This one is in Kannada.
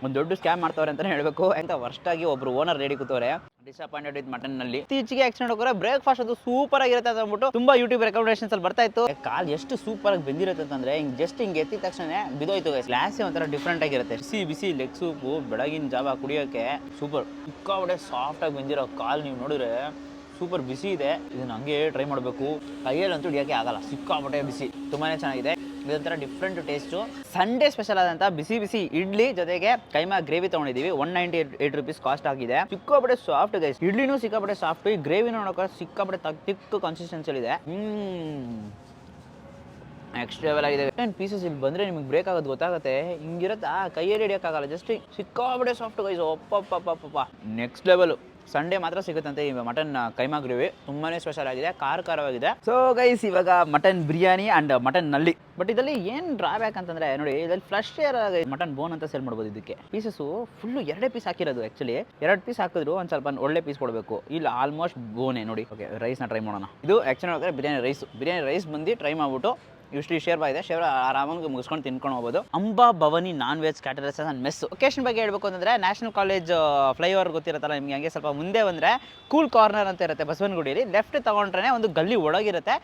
ಒಂದು ದೊಡ್ಡ ಸ್ಕ್ಯಾಮ್ ಮಾಡ್ತವ್ರೆ ಅಂತಾನೆ ಹೇಳ್ಬೇಕು. ಅಂತ ವರ್ಸ್ಟ್ ಆಗಿ ಒಬ್ರು ಓನರ್ ರೇಡಿ ಕೂತವ್ರೆ. ಡಿಸಪಾಯಿಂಟೆಡ್ ವಿತ್ ಮಟನ್ ನಲ್ಲಿ ಇತ್ತೀಚೆಗೆ ಆಕ್ಸಿಡೆಂಟ್ ಹೋಗೋರೆ. ಬ್ರೇಕ್ಫಾಸ್ಟ್ ಅದು ಸೂಪರ್ ಆಗಿರುತ್ತೆ ಅಂತ ಅಂದ್ಬಿಟ್ಟು ತುಂಬಾ ಯೂಟ್ಯೂಬ್ ರೆಕಮೆಂಡೇಶನ್ಸ್ ಅಲ್ಲಿ ಬರ್ತಾ ಇತ್ತು. ಕಾಲ್ ಎಷ್ಟು ಸೂಪರ್ ಆಗಿ ಬೆಂದಿರುತ್ತೆ ಅಂತಂದ್ರೆ ಹಿಂಗ್ ಜಸ್ಟ್ ಹಿಂಗೆ ಎತ್ತಿದ ತಕ್ಷಣ ಬಿದೋಯ್ತು. ಗ್ಲಾಸೇ ಒಂಥರ ಡಿಫ್ರೆಂಟ್ ಆಗಿರುತ್ತೆ. ಬಿಸಿ ಬಿಸಿ ಲೆಗ್ ಸೂಪು ಬೆಳಗಿನ ಜಾವ ಕುಡಿಯೋಕೆ ಸೂಪರ್. ಸಿಕ್ಕಾಪಟ್ಟೆ ಸಾಫ್ಟ್ ಆಗಿ ಬೆಂದಿರೋ ಕಾಲ್ ನೀವು ನೋಡಿದ್ರೆ ಸೂಪರ್ ಬಿಸಿ ಇದೆ. ಇದನ್ನ ಹಂಗೆ ಟ್ರೈ ಮಾಡಬೇಕು. ಕೈಯಲ್ಲಂತೂ ಹಿಡಿಯೋಕೆ ಆಗಲ್ಲ, ಸಿಕ್ಕಾಪಟ್ಟೆ ಬಿಸಿ, ತುಂಬಾನೇ ಚೆನ್ನಾಗಿದೆ. ಇದೊಂಥರ ಡಿಫ್ರೆಂಟ್ ಟೇಸ್ಟು. ಸಂಡೇ ಸ್ಪೆಷಲ್ ಆದಂಥ ಬಿಸಿ ಬಿಸಿ ಇಡ್ಲಿ ಜೊತೆಗೆ ಕೈಮಾ ಗ್ರೇವಿ ತೊಗೊಂಡಿದ್ದೀವಿ. 198 rupees ಕಾಸ್ಟ್ ಆಗಿದೆ. ಸಿಕ್ಕಾಪಟ್ಟೆ ಸಾಫ್ಟ್ ಗೈಸ್. ಇಡ್ಲಿನೂ ಸಿಕ್ಕಾಪಟ್ಟೆ ಸಾಫ್ಟ್, ಈ ಗ್ರೇವಿ ನೋಡೋಕೆ ಸಿಕ್ಕಾಪಟ್ಟೆ ತಿಕ್ಕು ಕನ್ಸಿಸ್ಟೆನ್ಸಿಯಲ್ಲಿ ಇದೆ. ನೆಕ್ಸ್ಟ್ ಲೆವೆಲ್ ಆಗಿದೆ. 10 ಪೀಸಸ್ ಇಲ್ಲಿ ಬಂದರೆ ನಿಮಗೆ ಬ್ರೇಕ್ ಆಗೋದು ಗೊತ್ತಾಗುತ್ತೆ. ಹಿಂಗಿರುತ್ತಾ ಕೈಯಲ್ಲಿ ಹಿಡಿಯೋಕ್ಕಾಗಲ್ಲ, ಜಸ್ಟ್ ಸಿಕ್ಕಾಪಟ್ಟೆ ಸಾಫ್ಟ್ ಗೈಸ್. ಒಪ್ಪಪ್ಪ ನೆಕ್ಸ್ಟ್ ಲೆವೆಲ್. ಸಂಡೇ ಮಾತ್ರ ಸಿಗುತ್ತಂತೆ ಈ ಮಟನ್ ಕೈಮಾ ಗ್ರೇವಿ. ತುಂಬಾನೇ ಸ್ಪೆಷಲ್ ಆಗಿದೆ, ಖಾರವಾಗಿದೆ. ಸೊ ಗೈಸ್ ಇವಾಗ ಮಟನ್ ಬಿರಿಯಾನಿ ಅಂಡ್ ಮಟನ್ ನಲ್ಲಿ. ಬಟ್ ಇದರಲ್ಲಿ ಏನು ಡ್ರಾಬ್ಯಾಕ್ ಅಂತಂದ್ರೆ ನೋಡಿ, ಇದರಲ್ಲಿ ಫ್ಲಶ್ ಮಟನ್ ಬೋನ್ ಅಂತ ಸೇಲ್ ಮಾಡ್ಬೋದು. ಇದಕ್ಕೆ ಪೀಸಸ್ ಫುಲ್ಲು 2 ಪೀಸ್ ಹಾಕಿರೋದು. ಆಕ್ಚುಲಿ 2 ಪೀಸ್ ಹಾಕಿದ್ರು ಒಂದು ಸ್ವಲ್ಪ ಒಳ್ಳೆ ಪೀಸ್ ಕೊಡಬೇಕು. ಇಲ್ಲಿ ಆಲ್ಮೋಸ್ಟ್ ಬೋನೇ ನೋಡಿ. ಓಕೆ, ರೈಸ್ನ ಟ್ರೈ ಮಾಡೋಣ. ಇದು ಆಕ್ಚುಲಿ ಬಿರಿಯಾನಿ ರೈಸ್ ಬಂದು ಟ್ರೈ ಮಾಡ್ಬಿಟ್ಟು ಇಷ್ಟು ಶೇರ್ ಇದೆ. ಶೇರ್ ಆರಾಮಾಗಿ ಮುಗಿಸ್ಕೊಂಡು ತಿನ್ಕೊಂಡು ಹೋಗ್ಬೋದು. Amba Bhavani non veg caterers and mess. Location ಬಗ್ಗೆ ಹೇಳ್ಬೇಕು ಅಂತಂದ್ರೆ ನ್ಯಾಷನಲ್ ಕಾಲೇಜ್ ಫ್ಲೈಓವರ್ ಗೊತ್ತಿರುತ್ತಲ್ಲ ನಿಮಗೆ. ಹಂಗೆ ಸ್ವಲ್ಪ ಮುಂದೆ ಬಂದರೆ ಕೂಲ್ ಕಾರ್ನರ್ ಅಂತ ಇರುತ್ತೆ ಬಸವನಗುಡಿಯಲ್ಲಿ. ಲೆಫ್ಟ್ ತಗೊಂಡ್ರೆ ಒಂದು ಗಲ್ಲಿ ಒಳಗಿರುತ್ತೆ.